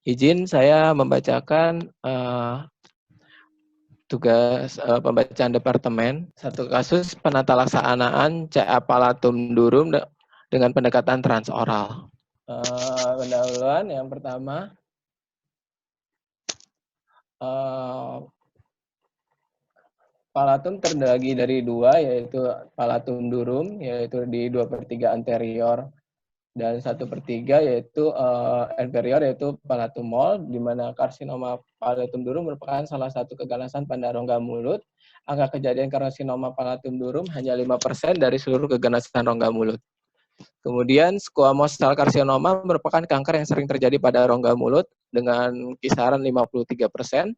Izin saya membacakan tugas pembacaan departemen. Satu kasus penata laksanaan CA Palatum Durum dengan pendekatan transoral. Pendahuluan yang pertama, palatum terbagi dari dua, yaitu palatum durum, yaitu di 2/3 anterior, dan 1/3 yaitu inferior, yaitu palatum mol, di mana karsinoma palatum durum merupakan salah satu keganasan pada rongga mulut. Angka kejadian karsinoma palatum durum hanya 5% dari seluruh keganasan rongga mulut. Kemudian squamous cell karsinoma merupakan kanker yang sering terjadi pada rongga mulut dengan kisaran 53%.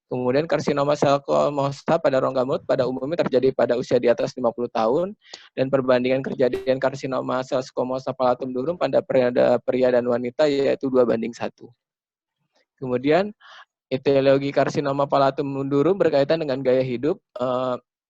Kemudian karsinoma sel squamosa pada rongga mulut pada umumnya terjadi pada usia di atas 50 tahun, dan perbandingan kejadian karsinoma sel squamosa palatum durum pada pria dan wanita yaitu 2:1. Kemudian etiologi karsinoma palatum durum berkaitan dengan gaya hidup,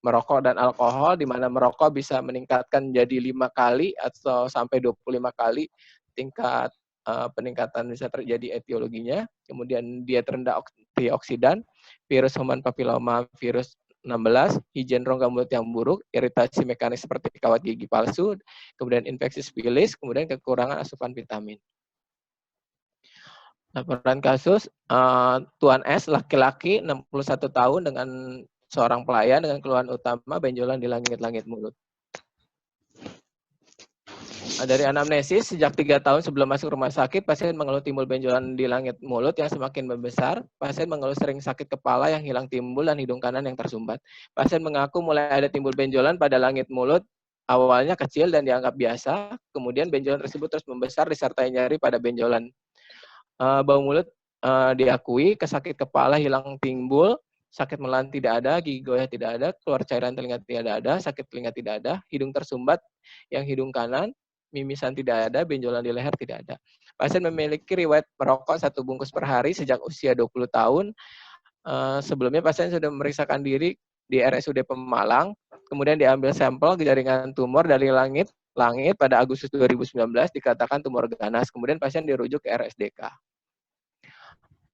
merokok dan alkohol, di mana merokok bisa meningkatkan jadi 5 kali atau sampai 25 kali tingkat peningkatan bisa terjadi etiologinya. Kemudian diet rendah antioksidan, virus human papilloma virus 16, higien rongga mulut yang buruk, iritasi mekanis seperti kawat gigi palsu, kemudian infeksi sifilis, kemudian kekurangan asupan vitamin. Laporan kasus, Tuan S, laki-laki 61 tahun dengan seorang pelayan dengan keluhan utama benjolan di langit-langit mulut. Dari anamnesis, sejak 3 tahun sebelum masuk rumah sakit, pasien mengeluh timbul benjolan di langit mulut yang semakin membesar. Pasien mengeluh sering sakit kepala yang hilang timbul dan hidung kanan yang tersumbat. Pasien mengaku mulai ada timbul benjolan pada langit mulut, awalnya kecil dan dianggap biasa, kemudian benjolan tersebut terus membesar disertai nyeri pada benjolan. Bau mulut diakui, kesakit kepala hilang timbul, sakit menelan tidak ada, gigi goyah tidak ada, keluar cairan telinga tidak ada, sakit telinga tidak ada, hidung tersumbat yang hidung kanan, mimisan tidak ada, benjolan di leher tidak ada. Pasien memiliki riwayat merokok 1 bungkus per hari sejak usia 20 tahun. Sebelumnya pasien sudah memeriksakan diri di RSUD Pemalang, kemudian diambil sampel jaringan tumor dari langit pada Agustus 2019, dikatakan tumor ganas. Kemudian pasien dirujuk ke RSDK.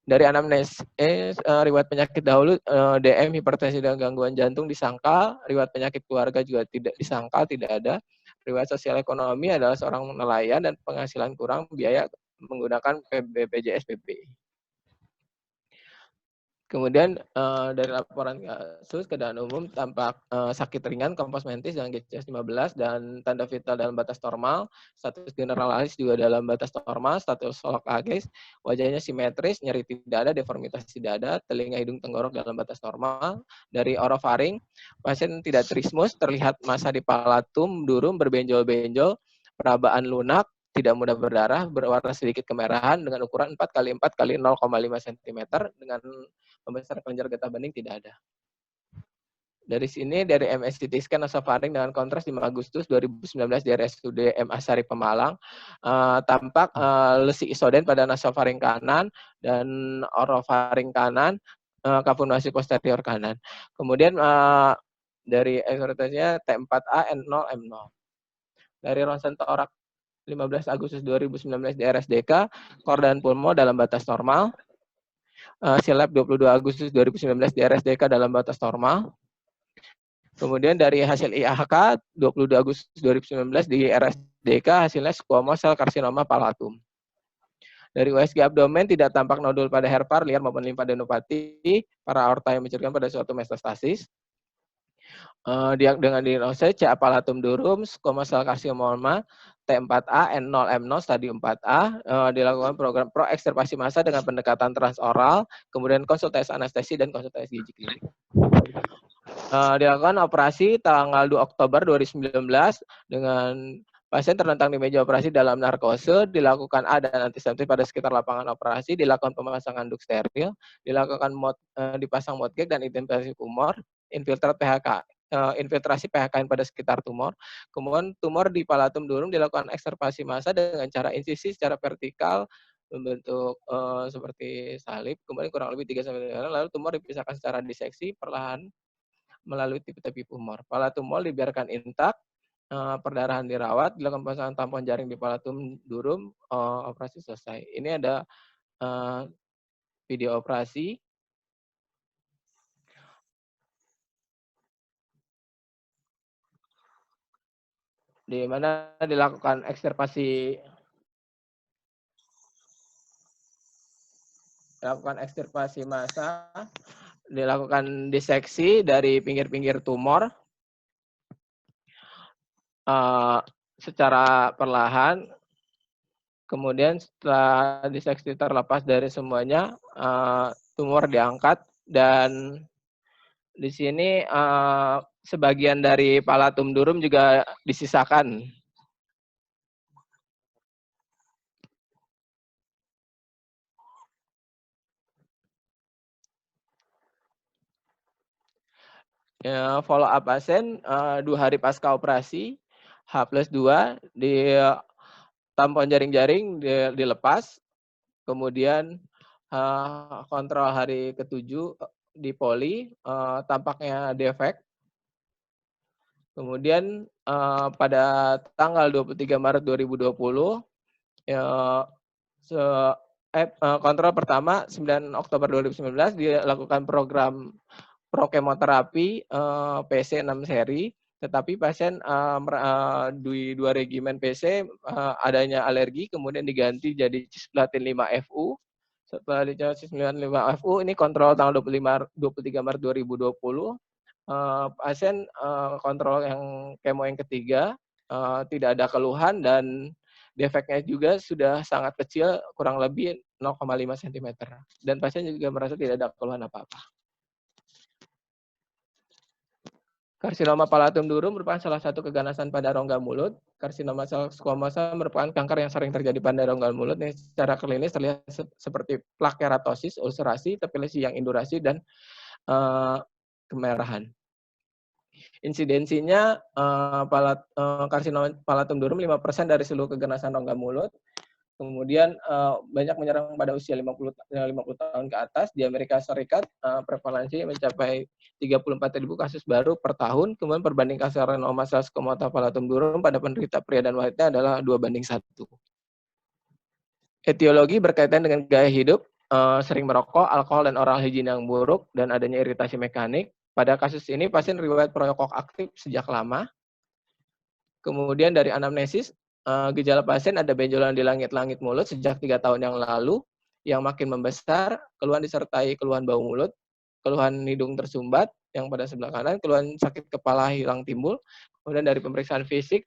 Dari anamnesis, riwayat penyakit dahulu, DM, hipertensi dan gangguan jantung disangkal, riwayat penyakit keluarga juga tidak disangkal, tidak ada. Riwayat sosial ekonomi adalah seorang nelayan dan penghasilan kurang, biaya menggunakan BPJS PBI. Kemudian dari laporan kasus keadaan umum tampak sakit ringan, kompos mentis dengan GCS 15 dan tanda vital dalam batas normal, status generalis juga dalam batas normal, status solokagis, wajahnya simetris, nyeri tidak ada, deformitas tidak ada, telinga hidung tenggorok dalam batas normal. Dari orofaring, pasien tidak trismus, terlihat massa di palatum durum berbenjol-benjol, perabaan lunak, tidak mudah berdarah, berwarna sedikit kemerahan dengan ukuran 4x4 x 0,5 cm dengan pembesaran kelenjar getah bening tidak ada. Dari sini, dari MSCT scan nasofaring dengan kontras 5 Agustus 2019 di RSUD M. Asari Pemalang, tampak lesi isoden pada nasofaring kanan dan orofaring kanan, kapurnasi posterior kanan. Kemudian dari eksoritasinya T4A, N0, M0. Dari ronsen torak 15 Agustus 2019 di RSDK, kor dan pulmo dalam batas normal. Silab 22 Agustus 2019 di RSDK dalam batas normal. Kemudian dari hasil IAHK 22 Agustus 2019 di RSDK hasilnya squamous cell carcinoma palatum. Dari USG abdomen tidak tampak nodul pada herpar, liar maupun limfadenopati, para aorta yang mencurigakan pada suatu metastasis. Dengan diagnosis CA palatum durum, squamous cell carcinoma, T4A, N0, M0, stadium 4A, dilakukan program proekstipasi massa dengan pendekatan transoral, kemudian konsultasi anestesi dan konsultasi gizi klinik. Dilakukan operasi tanggal 2 Oktober 2019 dengan pasien terlentang di meja operasi dalam narkose, dilakukan A dan antiseptik pada sekitar lapangan operasi, dilakukan pemasangan duk steril, dilakukan dipasang modgag dan identifikasi tumor, infiltrasi PHKN pada sekitar tumor. Kemudian tumor di palatum durum dilakukan ekstipasi massa dengan cara insisi secara vertikal membentuk seperti salib, kemudian kurang lebih 3-5 hari, lalu tumor dipisahkan secara diseksi perlahan melalui tipe-tipe tumor. Palatum mol dibiarkan intak, perdarahan dirawat, dilakukan pemasangan tampon jaring di palatum durum, operasi selesai. Ini ada eh, video operasi, di mana dilakukan ekstirpasi massa, dilakukan diseksi dari pinggir-pinggir tumor secara perlahan. Kemudian setelah diseksi terlepas dari semuanya, tumor diangkat, dan di sini sebagian dari palatum durum juga disisakan. Follow up pasien 2 hari pasca operasi, H+2, di tampon jaring-jaring dilepas, kemudian kontrol hari ke-7 di poli, tampaknya defek. Kemudian pada tanggal 23 Maret 2020, kontrol pertama 9 Oktober 2019 dilakukan program prokemoterapi PC6 seri, tetapi pasien di 2 regimen PC adanya alergi, kemudian diganti jadi cisplatin 5FU. Setelah dicoba cisplatin 5FU, ini kontrol tanggal 23 Maret 2020. Pasien kontrol yang kemo yang ketiga, tidak ada keluhan, dan defeknya juga sudah sangat kecil, kurang lebih 0,5 cm. Dan pasien juga merasa tidak ada keluhan apa-apa. Karsinoma palatum durum merupakan salah satu keganasan pada rongga mulut. Karsinoma sel squamosa merupakan kanker yang sering terjadi pada rongga mulut yang secara klinis terlihat seperti plak keratosis, ulcerasi, tapi lesi yang indurasi, dan kemerahan. Insidensinya karsinoma palatum durum 5% dari seluruh keganasan rongga mulut. Kemudian banyak menyerang pada usia 50 tahun ke atas. Di Amerika Serikat prevalensi mencapai 34.000 kasus baru per tahun. Kemudian perbanding karsinoma sel squamata palatum durum pada penderita pria dan wanita adalah 2:1. Etiologi berkaitan dengan gaya hidup, sering merokok, alkohol, dan oral hygiene yang buruk, dan adanya iritasi mekanik. Pada kasus ini pasien riwayat perokok aktif sejak lama. Kemudian dari anamnesis, gejala pasien ada benjolan di langit-langit mulut sejak 3 tahun yang lalu, yang makin membesar, keluhan disertai keluhan bau mulut, keluhan hidung tersumbat yang pada sebelah kanan, keluhan sakit kepala hilang timbul. Kemudian dari pemeriksaan fisik,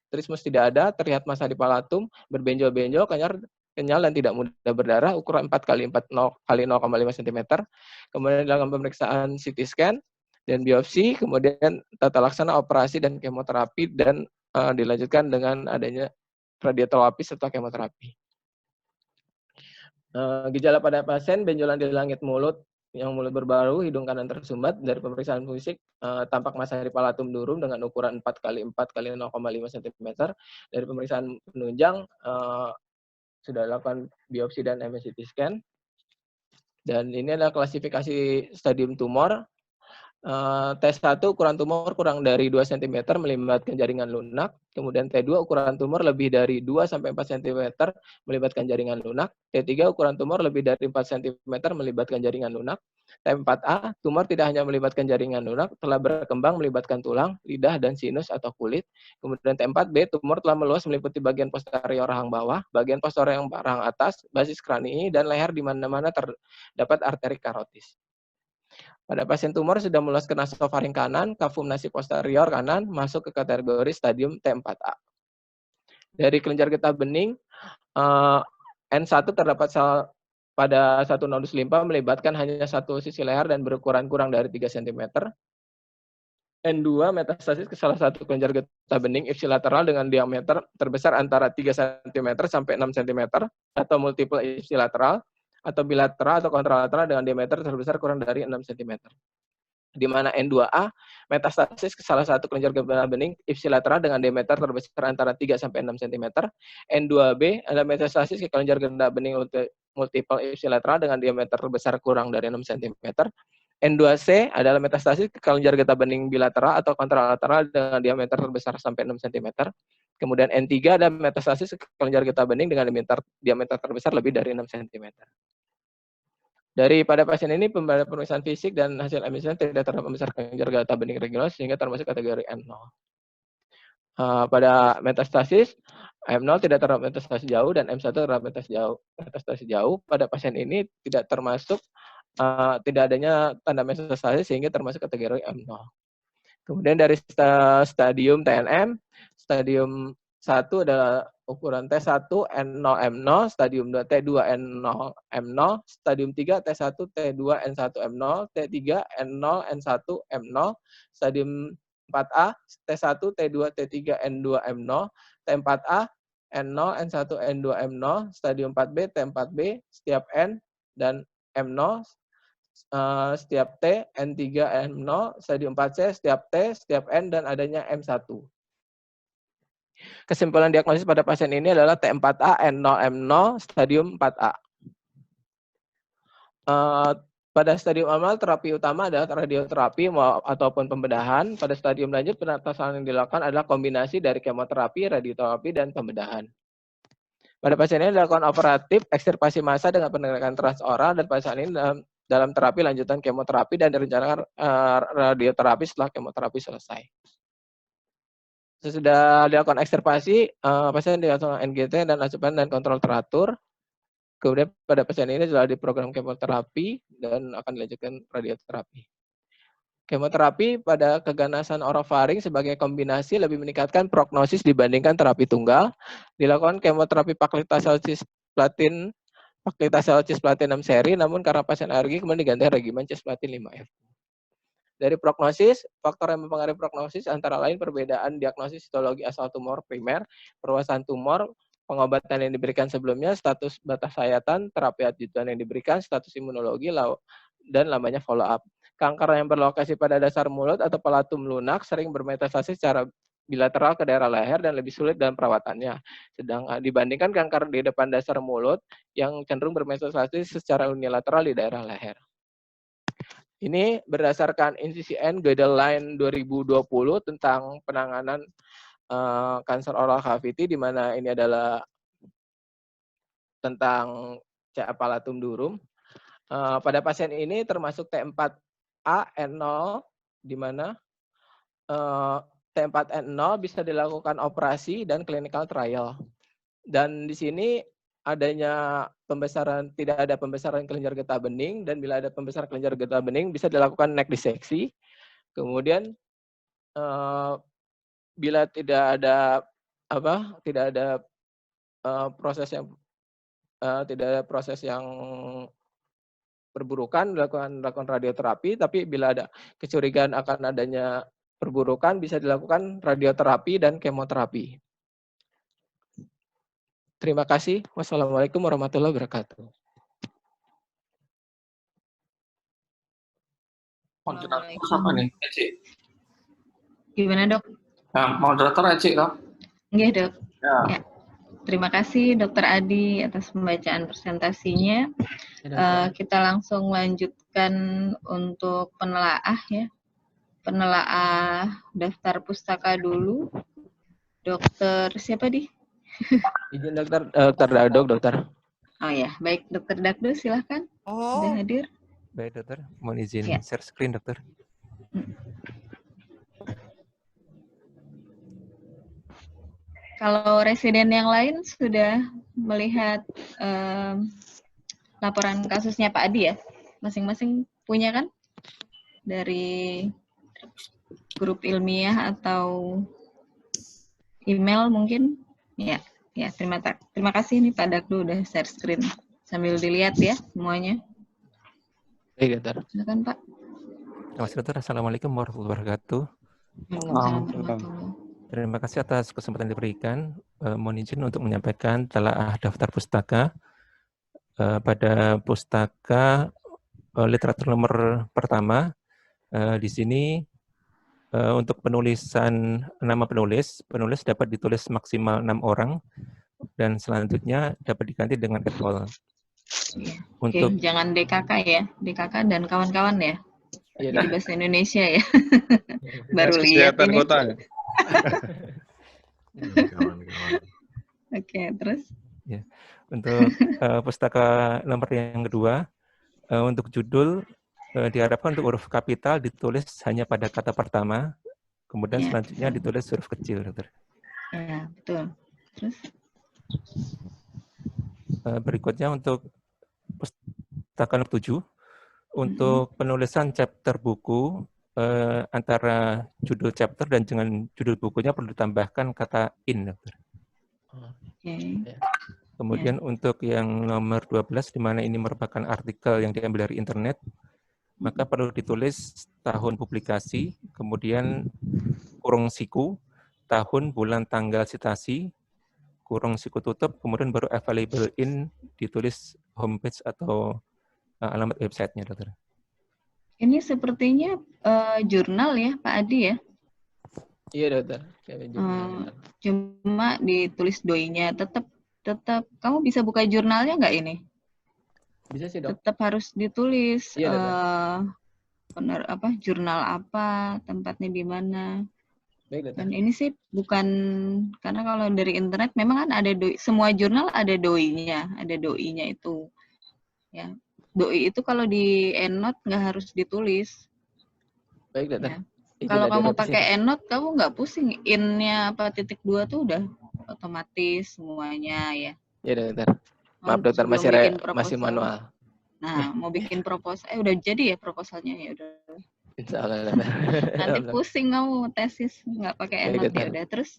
trismus tidak ada, terlihat massa di palatum, berbenjol-benjol, kenyal dan tidak mudah berdarah, ukuran 4x4 kali 0,5 cm. Kemudian dalam pemeriksaan CT scan dan biopsi, kemudian tata laksana operasi dan kemoterapi, dan dilanjutkan dengan adanya radioterapi serta kemoterapi. Gejala pada pasien benjolan di langit mulut, yang mulut berbaru, hidung kanan tersumbat. Dari pemeriksaan fisik tampak massa di palatum durum dengan ukuran 4x4 kali 0,5 cm. Dari pemeriksaan penunjang sudah dilakukan biopsi dan MRI CT scan. Dan ini adalah klasifikasi stadium tumor. T1 ukuran tumor kurang dari 2 cm melibatkan jaringan lunak. Kemudian T2 ukuran tumor lebih dari 2-4 cm melibatkan jaringan lunak. T3 ukuran tumor lebih dari 4 cm melibatkan jaringan lunak. T4A, tumor tidak hanya melibatkan jaringan lunak, telah berkembang melibatkan tulang, lidah, dan sinus atau kulit. Kemudian T4B, tumor telah meluas meliputi bagian posterior rahang bawah, bagian posterior rahang atas, basis kranii, dan leher di mana-mana terdapat arteri karotis. Pada pasien tumor sudah meluas ke nasofaring kanan, kafum nasi posterior kanan, masuk ke kategori stadium T4A. Dari kelenjar getah bening, N1 terdapat sel pada satu nodus limpa melibatkan hanya satu sisi leher dan berukuran kurang dari 3 cm. N2 metastasis ke salah satu kelenjar getah bening ipsilateral dengan diameter terbesar antara 3 cm sampai 6 cm, atau multiple ipsilateral, atau bilateral atau kontralateral dengan diameter terbesar kurang dari 6 cm. Di mana N2A metastasis ke salah satu kelenjar getah bening ipsilateral dengan diameter terbesar antara 3 sampai 6 cm. N2B adalah metastasis ke kelenjar getah bening multiple ipsilateral dengan diameter terbesar kurang dari 6 cm. N2C adalah metastasis ke kelenjar getah bening bilateral atau kontralateral dengan diameter terbesar sampai 6 cm. Kemudian N3 adalah metastasis ke kelenjar getah bening dengan diameter terbesar lebih dari 6 cm. Pada pasien ini, pemeriksaan fisik dan hasil emisian tidak terdapat pembesar kelenjar getah bening regional sehingga termasuk kategori M0. Pada metastasis, M0 tidak terdapat metastasis jauh dan M1 terdapat metastasis jauh. Pada pasien ini tidak termasuk tidak adanya tanda metastasis sehingga termasuk kategori M0. Kemudian dari stadium TNM, stadium 1 adalah ukuran T1 N0 M0, stadium 2 T2 N0 M0, stadium 3 T1 T2 N1 M0, T3 N0 N1 M0, stadium 4A T1 T2 T3 N2 M0, T4A N0 N1 N2 M0, stadium 4B T4B setiap N dan M0, setiap T, N3 M0, stadium 4C setiap T, setiap N, dan adanya M1. Kesimpulan diagnosis pada pasien ini adalah T4A, N0, M0, stadium 4A. Pada stadium awal, terapi utama adalah radioterapi ataupun pembedahan. Pada stadium lanjut, penatasan yang dilakukan adalah kombinasi dari kemoterapi, radioterapi, dan pembedahan. Pada pasien ini dilakukan operatif ekstirpasi massa dengan pendekatan transoral, dan pasien ini dalam terapi lanjutan kemoterapi dan direncanakan radioterapi setelah kemoterapi selesai. Sesudah dilakukan ekstirpasi, pasien dilakukan NGT dan asupan dan kontrol teratur. Kemudian pada pasien ini sudah diprogram kemoterapi dan akan dilanjutkan radioterapi. Kemoterapi pada keganasan orofaring sebagai kombinasi lebih meningkatkan prognosis dibandingkan terapi tunggal. Dilakukan kemoterapi paklitaxel cisplatin 6 seri, namun karena pasien alergi kemudian diganti regimen cisplatin 5F. Dari prognosis, faktor yang mempengaruhi prognosis antara lain perbedaan diagnosis histologi asal tumor primer, perluasan tumor, pengobatan yang diberikan sebelumnya, status batas sayatan, terapi adjudan yang diberikan, status imunologi, dan lamanya follow up. Kanker yang berlokasi pada dasar mulut atau palatum lunak sering bermetastasis secara bilateral ke daerah leher dan lebih sulit dalam perawatannya. Sedangkan dibandingkan kanker di depan dasar mulut yang cenderung bermetastasis secara unilateral di daerah leher. Ini berdasarkan NCCN Guideline 2020 tentang penanganan kanker oral cavity, di mana ini adalah tentang CA palatum durum. Pada pasien ini termasuk T4A N0, di mana T4N0 bisa dilakukan operasi dan clinical trial. Dan di sini tidak ada pembesaran kelenjar getah bening, dan bila ada pembesaran kelenjar getah bening bisa dilakukan neck disseksi. Kemudian bila tidak ada proses yang perburukan, dilakukan radioterapi, tapi bila ada kecurigaan akan adanya perburukan bisa dilakukan radioterapi dan kemoterapi. Terima kasih. Wassalamualaikum warahmatullahi wabarakatuh. Moderator siapa nih? Eci? Gimana, Dok? Moderator Eci, Dok? Iya, Dok. Ya. Terima kasih Dr. Adi atas pembacaan presentasinya. Kita langsung lanjutkan untuk penelaah ya. Penelaah daftar pustaka dulu. Dokter siapa di? Izin dokter. Oh ya, baik Dokter Dakdo silahkan. Sudah hadir. Baik dokter, mohon izin share screen dokter. Kalau residen yang lain sudah melihat laporan kasusnya Pak Adi ya? Masing-masing punya kan? Dari grup ilmiah atau email mungkin? Ya, terima kasih nih Pak Dakdo udah share screen. Sambil dilihat ya semuanya. Baik, dokter. Silakan Pak. Terima kasih dokter. Assalamualaikum warahmatullahi wabarakatuh. Terima kasih atas kesempatan diberikan. Mohon izin untuk menyampaikan telaah daftar pustaka pada pustaka literatur nomor pertama. Di sini untuk penulisan nama penulis dapat ditulis maksimal 6 orang dan selanjutnya dapat diganti dengan et al. Untuk jangan DKK ya, DKK dan kawan-kawan ya. Iya, Jadi dah. bahasa Indonesia ya. Dinas Baru lihat Kesehatan ini. Kota. Kawan-kawan. Oke, terus? Untuk pustaka nomor yang kedua, untuk judul diharapkan untuk huruf kapital ditulis hanya pada kata pertama, kemudian Ya, selanjutnya betul. ditulis huruf kecil, Dokter. Ya, betul. Terus? Berikutnya untuk pustaka nomor 7, untuk penulisan chapter buku, antara judul chapter dan dengan judul bukunya perlu ditambahkan kata in, Dokter. Oke. Kemudian untuk yang nomor 12, di mana ini merupakan artikel yang diambil dari internet, maka perlu ditulis tahun publikasi, kemudian kurung siku, tahun, bulan, tanggal, citasi, kurung siku tutup, kemudian baru available in ditulis homepage atau alamat websitenya, Dokter. Ini sepertinya jurnal ya, Pak Adi ya? Iya, Dokter. Kayak jurnal. Cuma ditulis doinya. Tetap kamu bisa buka jurnalnya nggak ini? Bisa sih, Dok. Tetap harus ditulis Iya, jurnal apa, tempatnya di mana. Baik, Dokter. Dan ini sih bukan, karena kalau dari internet memang kan ada semua jurnal ada doinya itu. Ya. Doi itu kalau di EndNote nggak harus ditulis. Baik, Dokter. Ya. Kalau kamu pakai EndNote, kamu nggak pusing. In-nya apa titik 2 tuh udah otomatis semuanya ya. Iya, Dokter. Maaf, Dokter, masih manual. Nah, mau bikin proposal, udah jadi ya proposalnya ya udah. Insya Allah, Dokter. Nanti pusing kamu tesis nggak pakai EndNote ya udah. Terus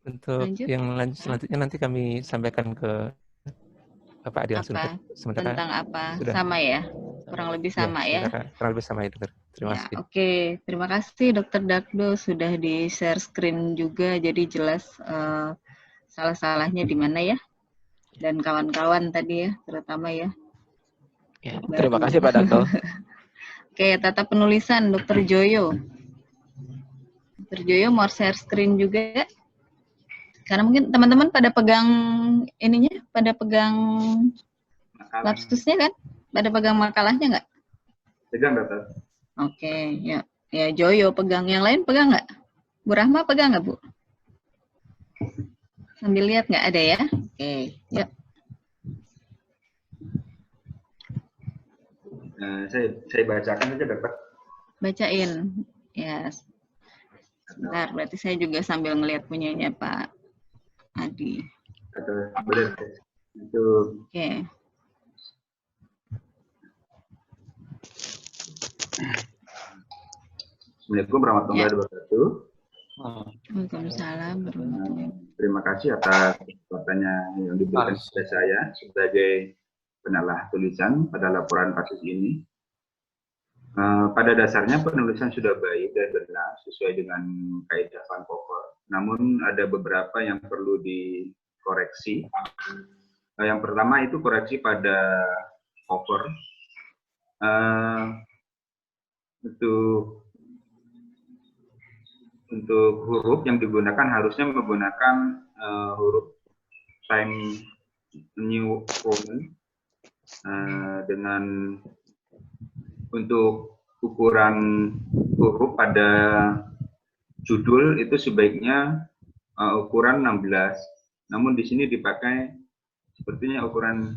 untuk lanjut. yang selanjutnya nanti kami sampaikan ke Bapak Adi langsung. Sementara tentang apa? Sudah. Sama ya? Kurang lebih sama ya? Kurang lebih sama ya, Dokter. Terima kasih. Oke. Terima kasih Dokter Dagdo sudah di-share screen juga, jadi jelas salah-salahnya di mana ya. Dan kawan-kawan tadi ya, terutama ya. Ya, terima kasih Pak Dagdo. Oke, tata penulisan Dokter Joyo. Dokter Joyo mau share screen juga. Karena mungkin teman-teman pada pegang ininya, pada pegang lapsusnya kan? Pada pegang makalahnya nggak? Pegang, Dokter. Oke, ya. Ya, Joyo pegang. Yang lain pegang nggak? Bu Rahma pegang nggak, Bu? Sambil lihat nggak ada ya? Oke, yuk. Saya bacakan aja, Dokter. Bacain. Ya. Sebentar, berarti saya juga sambil ngelihat punyanya Pak Adi. Boleh. Itu. Oke. Assalamualaikum warahmatullahi wabarakatuh. Waalaikumsalam warahmatullahi wabarakatuh. Terima kasih atas kesempatannya yang diberikan kepada saya sebagai penalah tulisan pada laporan kasus ini. Pada dasarnya penulisan sudah baik dan benar sesuai dengan kaidah Vancouver. Namun ada beberapa yang perlu dikoreksi. Yang pertama itu koreksi pada cover. Untuk huruf yang digunakan harusnya menggunakan huruf Times New Roman dengan untuk ukuran huruf pada judul itu sebaiknya ukuran 16. Namun di sini dipakai sepertinya ukuran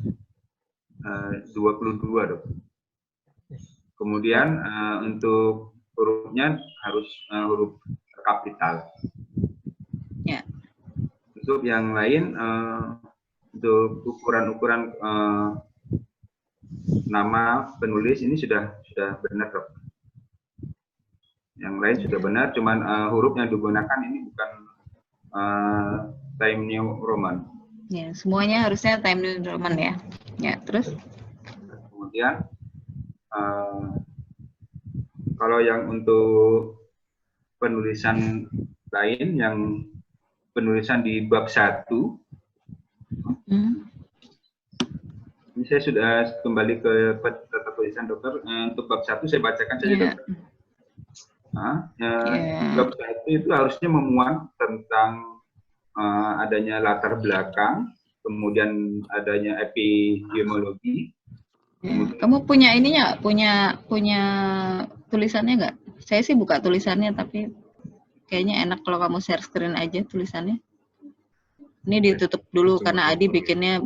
22, Dok. Kemudian untuk hurufnya harus huruf kapital. Ya. Untuk yang lain, untuk ukuran-ukuran nama penulis ini sudah benar, Dok. Yang lain sudah benar, cuman huruf yang digunakan ini bukan Times New Roman. Ya, semuanya harusnya Times New Roman ya. Ya, terus? Kemudian kalau yang untuk penulisan lain, yang penulisan di bab 1, ini saya sudah kembali ke tata tulisan, Dokter. Untuk bab 1 saya bacakan saja, Dokter. Bab 1 itu harusnya memuat tentang adanya latar belakang, kemudian adanya epidemiologi, Kamu punya ininya, punya tulisannya nggak? Saya sih buka tulisannya, tapi kayaknya enak kalau kamu share screen aja tulisannya. Ini ditutup dulu karena Adi bikinnya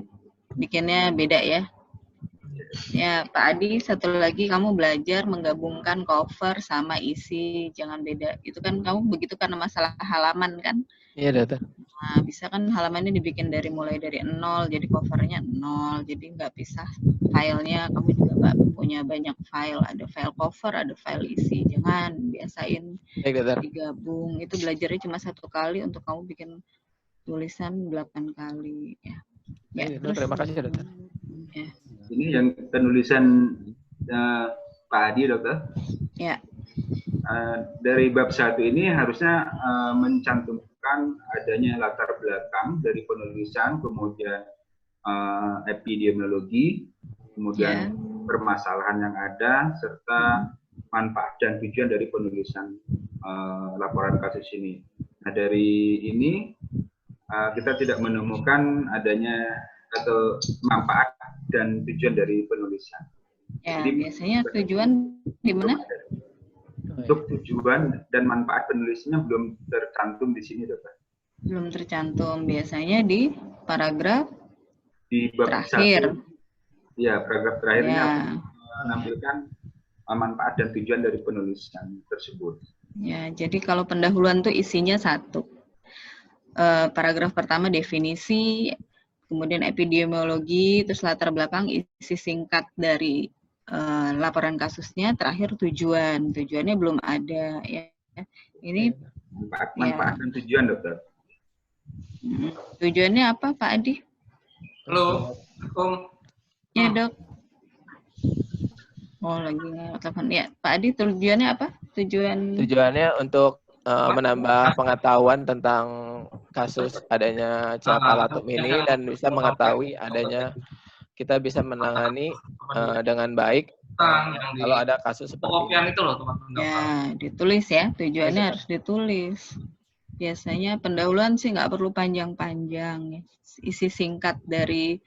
beda ya. Ya, Pak Adi, satu lagi kamu belajar menggabungkan cover sama isi, jangan beda. Itu kan kamu begitu karena masalah halaman kan? Iya, Dokter. Nah, bisa kan halamannya dibikin mulai dari 0, jadi covernya 0, jadi nggak pisah filenya. Kamu juga punya banyak file, ada file cover, ada file isi. Jangan, biasain Baik, Dokter. digabung. Itu belajarnya cuma 1 kali untuk kamu bikin tulisan 8 kali. Ya, Baik, terus. terima kasih, Dokter. Ya. Ini yang penulisan Pak Adi, Dokter. Ya. Dari bab 1 ini harusnya mencantumkan adanya latar belakang dari penulisan, kemudian epidemiologi, kemudian permasalahan yang ada, serta manfaat dan tujuan dari penulisan laporan kasus ini. Nah, dari ini kita tidak menemukan adanya atau manfaat dan tujuan dari penulisan. Ya, jadi, biasanya tujuan di mana? Untuk tujuan dan manfaat penulisnya belum tercantum di sini, Dokter. Belum tercantum. Biasanya di paragraf di bab terakhir. 1. Ya, paragraf terakhirnya ya. menampilkan manfaat dan tujuan dari penulisan tersebut. Ya, jadi kalau pendahuluan tuh isinya 1. Paragraf pertama definisi, kemudian epidemiologi, terus latar belakang, isi singkat dari laporan kasusnya, terakhir tujuan. Tujuannya belum ada ya. Ini manfaat dan tujuan, Dokter. Tujuannya apa, Pak Adi? Halo, Assalamualaikum. Ya, Dok. Oh, lagi telepon. Ya, Pak Adi, tujuannya apa? Tujuannya untuk menambah pengetahuan tentang kasus adanya palatum ini dan bisa mengetahui adanya, kita bisa menangani dengan baik kalau ada kasus seperti ini. Itu loh, teman-teman. Ya, ditulis ya. Tujuannya harus ditulis. Biasanya pendahuluan sih nggak perlu panjang-panjang. Isi singkat dari,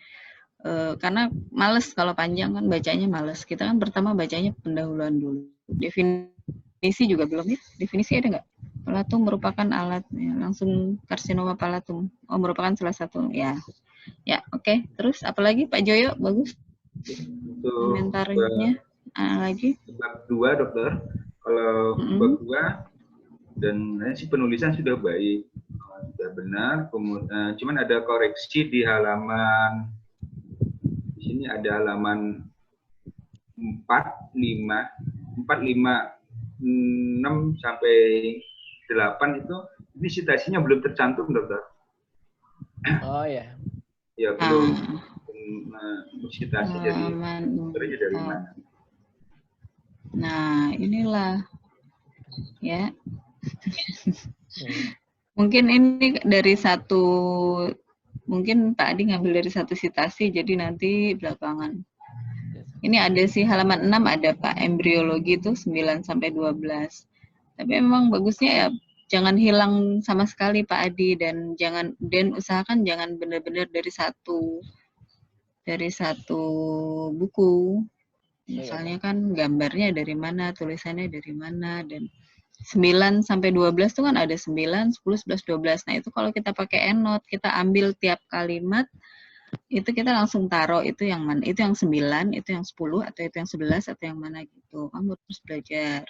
karena males kalau panjang kan bacanya males. Kita kan pertama bacanya pendahuluan dulu. Definisi juga belum ya? Definisi ada nggak? Palatum merupakan alat, ya, langsung karsinoma palatum. Oh, merupakan salah satu. Ya, oke. Terus apalagi Pak Joyo, bagus. Komentarnya lagi. Bab 2, Dokter. Kalau bab 2 dan si penulisan sudah baik, sudah benar. Kemudian cuman ada koreksi di halaman, di sini ada halaman 4, 5, 6 sampai 8 itu, ini citasinya belum tercantum, Dokter. Oh ya. Ya, belum citasi dari mana. Nah, inilah ya. Mungkin ini dari satu, mungkin Pak Adi ngambil dari satu citasi, jadi nanti belakangan. Ini ada sih halaman 6 ada Pak, embriologi itu 9 sampai 12. Tapi memang bagusnya ya jangan hilang sama sekali Pak Adi, dan usahakan jangan benar-benar dari satu buku. Misalnya kan gambarnya dari mana, tulisannya dari mana, dan 9 sampai 12 itu kan ada 9, 10, 11, 12. Nah, itu kalau kita pakai EndNote, kita ambil tiap kalimat, itu kita langsung taruh itu yang mana, itu yang 9, itu yang 10, atau itu yang 11, atau yang mana gitu. Kamu harus belajar.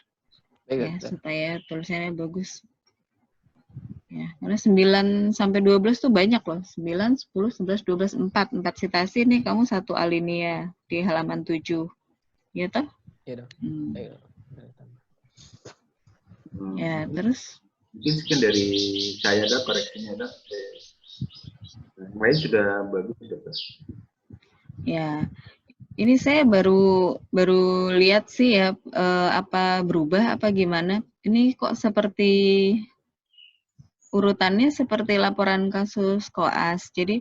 Ya, supaya tulisannya bagus. Ya, karena 9 sampai 12 tuh banyak loh. 9, 10, 11, 12, 4 citasi nih kamu satu alinea di halaman 7. Ya toh? Iya, Dok. Ya, terus mungkin sekian dari saya, Dok, koreksinya, Dok. Yang lain sudah bagus, Dokter. Ya. Ini saya baru lihat sih ya, apa berubah apa gimana. Ini kok seperti urutannya seperti laporan kasus koas. Jadi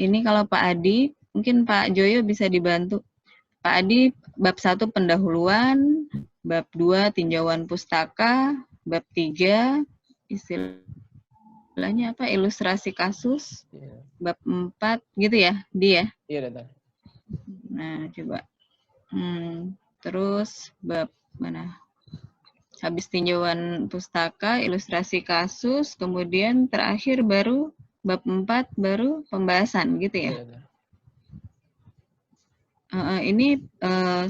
ini kalau Pak Adi, mungkin Pak Joyo bisa dibantu. Pak Adi, bab 1 pendahuluan, bab 2 tinjauan pustaka, bab 3 istilahnya apa, ilustrasi kasus, bab 4 gitu ya, dia. Iya, Dokter. Nah, coba Terus bab mana? Habis tinjauan pustaka, ilustrasi kasus, kemudian terakhir baru bab 4 baru pembahasan gitu ya. Ini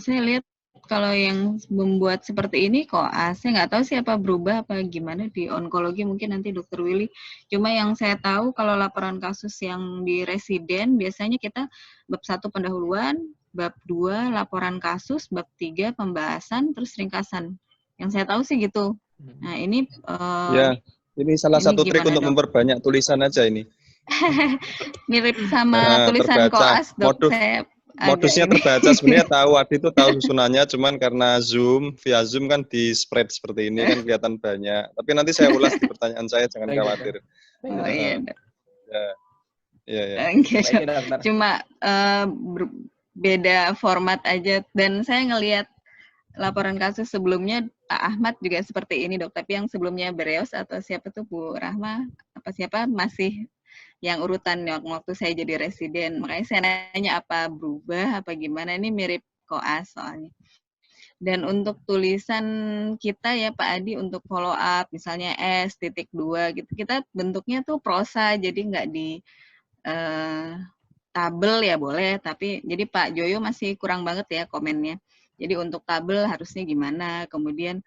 saya lihat kalau yang membuat seperti ini koas, saya nggak tahu siapa berubah apa gimana di onkologi, mungkin nanti Dokter Willy. Cuma yang saya tahu kalau laporan kasus yang di residen biasanya kita bab 1 pendahuluan, bab 2 laporan kasus, bab 3 pembahasan, terus ringkasan. Yang saya tahu sih gitu. Nah ini ya, ini salah satu trik untuk Dok? memperbanyak tulisan aja ini. Mirip sama tulisan terbaca. koas, Dok. Modusnya terbaca, sebenarnya tahu, Adi itu tahu susunannya, cuman karena via Zoom kan di spread seperti ini kan kelihatan banyak. Tapi nanti saya ulas di pertanyaan saya, jangan khawatir. Oh iya, Dok. Ya. Cuma beda format aja, dan saya ngelihat laporan kasus sebelumnya Pak Ahmad juga seperti ini, Dok. Tapi yang sebelumnya Bereos atau siapa tuh Bu Rahma apa siapa masih yang urutan waktu saya jadi residen. Makanya saya nanya apa berubah apa gimana, ini mirip koas soalnya. Dan untuk tulisan kita ya Pak Adi untuk follow up misalnya S.2 gitu, kita bentuknya tuh prosa, jadi nggak di tabel ya boleh, tapi jadi Pak Joyo masih kurang banget ya komennya. Jadi untuk tabel harusnya gimana, kemudian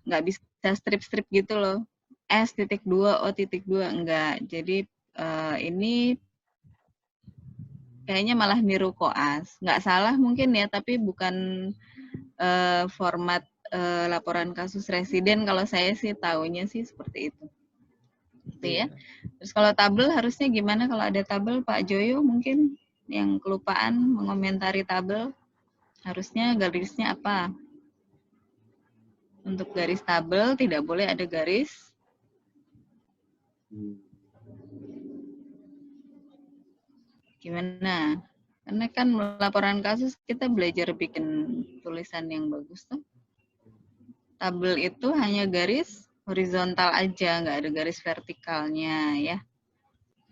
nggak bisa strip-strip gitu loh. S.2, O.2, enggak. Jadi ini kayaknya malah niru koas. Nggak salah mungkin ya, tapi bukan format laporan kasus residen. Kalau saya sih taunya sih seperti itu. Gitu ya. Terus kalau tabel harusnya gimana kalau ada tabel, Pak Joyo mungkin yang kelupaan mengomentari tabel. Harusnya garisnya apa? Untuk garis tabel tidak boleh ada garis. Gimana? Karena kan laporan kasus kita belajar bikin tulisan yang bagus tuh. Tabel itu hanya garis horizontal aja, nggak ada garis vertikalnya ya.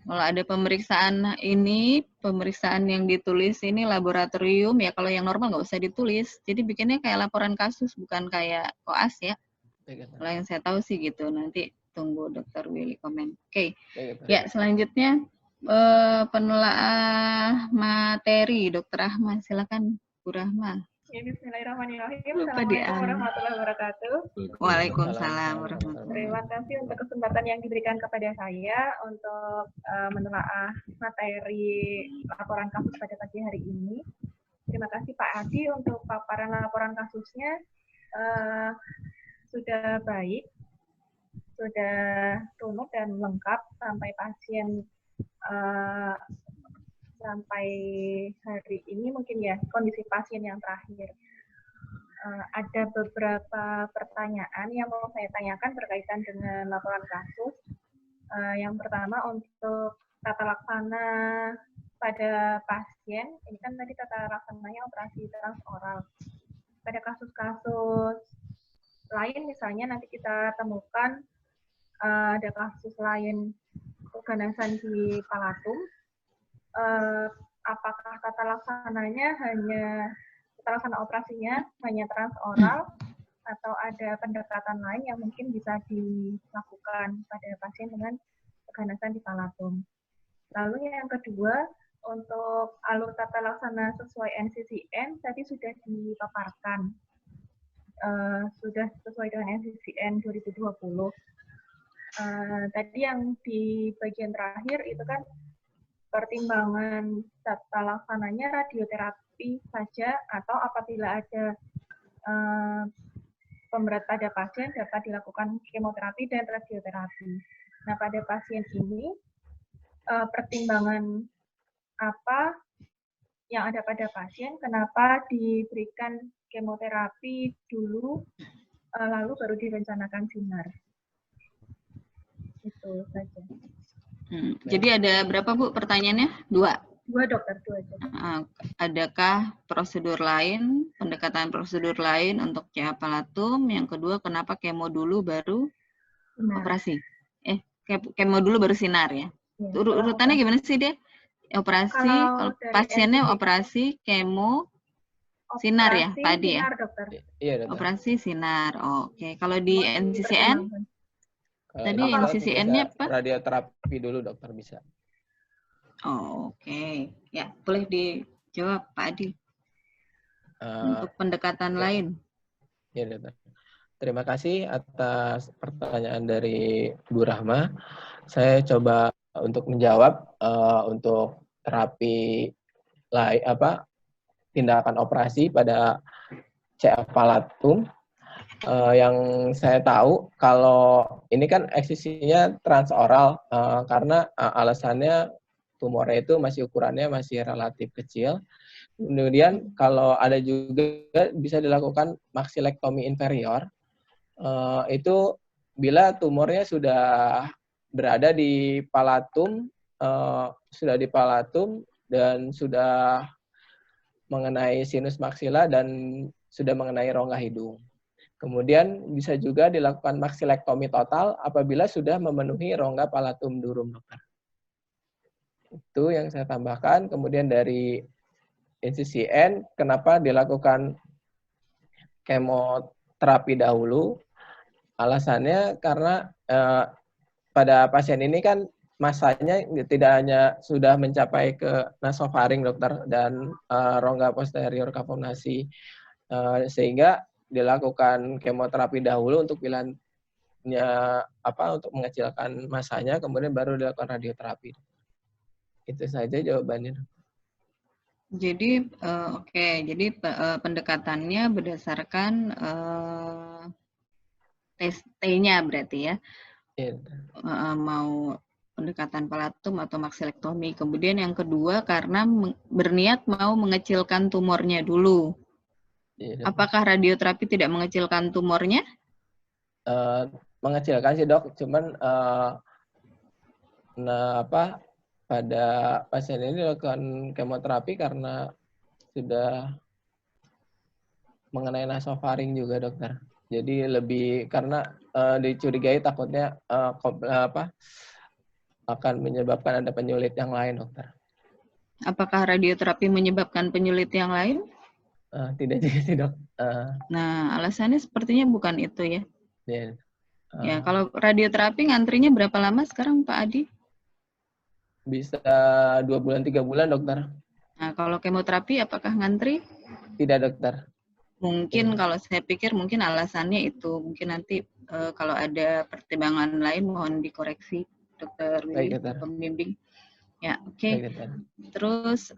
Kalau ada pemeriksaan ini, pemeriksaan yang ditulis ini laboratorium ya, kalau yang normal nggak usah ditulis. Jadi bikinnya kayak laporan kasus, bukan kayak koas ya. Kalau yang saya tahu sih gitu. Nanti tunggu Dokter Willy komen. Oke. Ya, selanjutnya penelaah materi Dokter Rahma. Silakan Bu Rahma. Ya, bismillahirrahmanirrahim. Lupa Assalamualaikum warahmatullahi wabarakatuh. Waalaikumsalam warahmatullahi. Terima kasih untuk kesempatan yang diberikan kepada saya untuk menelaah materi laporan kasus pada pagi hari ini. Terima kasih Pak Adi untuk paparan laporan kasusnya. Sudah baik, sudah runut dan lengkap sampai pasien sampai hari ini mungkin ya kondisi pasien yang terakhir. Ada beberapa pertanyaan yang mau saya tanyakan berkaitan dengan laporan kasus. Yang pertama untuk tata laksana pada pasien, ini kan tadi tata laksananya operasi transoral. Pada kasus-kasus lain misalnya nanti kita temukan ada kasus lain keganasan di palatum, apakah tata laksananya tata laksana operasinya hanya transoral atau ada pendekatan lain yang mungkin bisa dilakukan pada pasien dengan keganasan di palatum. Lalu yang kedua, untuk alur tata laksana sesuai NCCN tadi sudah dipaparkan. Sudah sesuai dengan NCCN 2020. Tadi yang di bagian terakhir itu kan pertimbangan tata laksananya radioterapi saja atau apabila ada pemberat pada pasien dapat dilakukan kemoterapi dan radioterapi. Nah, pada pasien ini pertimbangan apa yang ada pada pasien, kenapa diberikan kemoterapi dulu, lalu baru direncanakan sinar. Itu saja. Jadi ada berapa Bu pertanyaannya? Dua dokter, dua aja. Adakah prosedur lain, pendekatan prosedur lain untuk CA palatum? Yang kedua, kenapa kemo dulu baru operasi? Kemo dulu baru sinar ya? Urutannya gimana sih dia? Operasi, kalau pasiennya operasi, kemo, Sinar ya, Operasi Pak Adi ya? sinar, dokter. Iya, dokter. Operasi sinar. Oke, kalau di NCCN? Kalau Tadi di NCCN-nya bisa apa? radioterapi dulu, dokter, bisa. Oh, oke. Ya, boleh dijawab Pak Adi. Untuk pendekatan ya. lain. Ya, dokter. Terima kasih atas pertanyaan dari Bu Rahma. Saya coba untuk menjawab untuk terapi tindakan operasi pada CF palatum. Yang saya tahu kalau ini kan eksisinya transoral karena alasannya tumornya itu ukurannya masih relatif kecil. Kemudian kalau ada juga bisa dilakukan maksilektomi inferior. Itu bila tumornya sudah berada di palatum, dan sudah mengenai sinus maksila dan sudah mengenai rongga hidung. Kemudian bisa juga dilakukan maksilektomi total apabila sudah memenuhi rongga palatum durum, dokter. Itu yang saya tambahkan. Kemudian dari NCCN, kenapa dilakukan kemoterapi dahulu? Alasannya karena pada pasien ini kan masanya tidak hanya sudah mencapai ke nasofaring, dokter, dan rongga posterior kavonasi, sehingga dilakukan kemoterapi dahulu untuk pilihannya untuk mengecilkan masanya, kemudian baru dilakukan radioterapi. Itu saja jawabannya. Jadi oke, jadi pendekatannya berdasarkan T-nya berarti ya. Iya. Mau pendekatan palatum atau maksilektomi. Kemudian yang kedua karena berniat mau mengecilkan tumornya dulu. Iya, apakah radioterapi tidak mengecilkan tumornya? Mengecilkan sih, dok. Cuman pada pasien ini dilakukan kemoterapi karena sudah mengenai nasofaring juga, dokter. Jadi lebih karena dicurigai takutnya akan menyebabkan ada penyulit yang lain, dokter. Apakah radioterapi menyebabkan penyulit yang lain? Tidak juga sih, dok. Nah, alasannya sepertinya bukan itu ya. Yeah. Ya, kalau radioterapi ngantrinya berapa lama sekarang, Pak Adi? Bisa 2 bulan, 3 bulan, dokter. Nah, kalau kemoterapi apakah ngantri? Tidak, dokter. Mungkin kalau saya pikir mungkin alasannya itu. Mungkin nanti kalau ada pertimbangan lain mohon dikoreksi, Dokter Willy, pembimbing. Ya, oke. Terus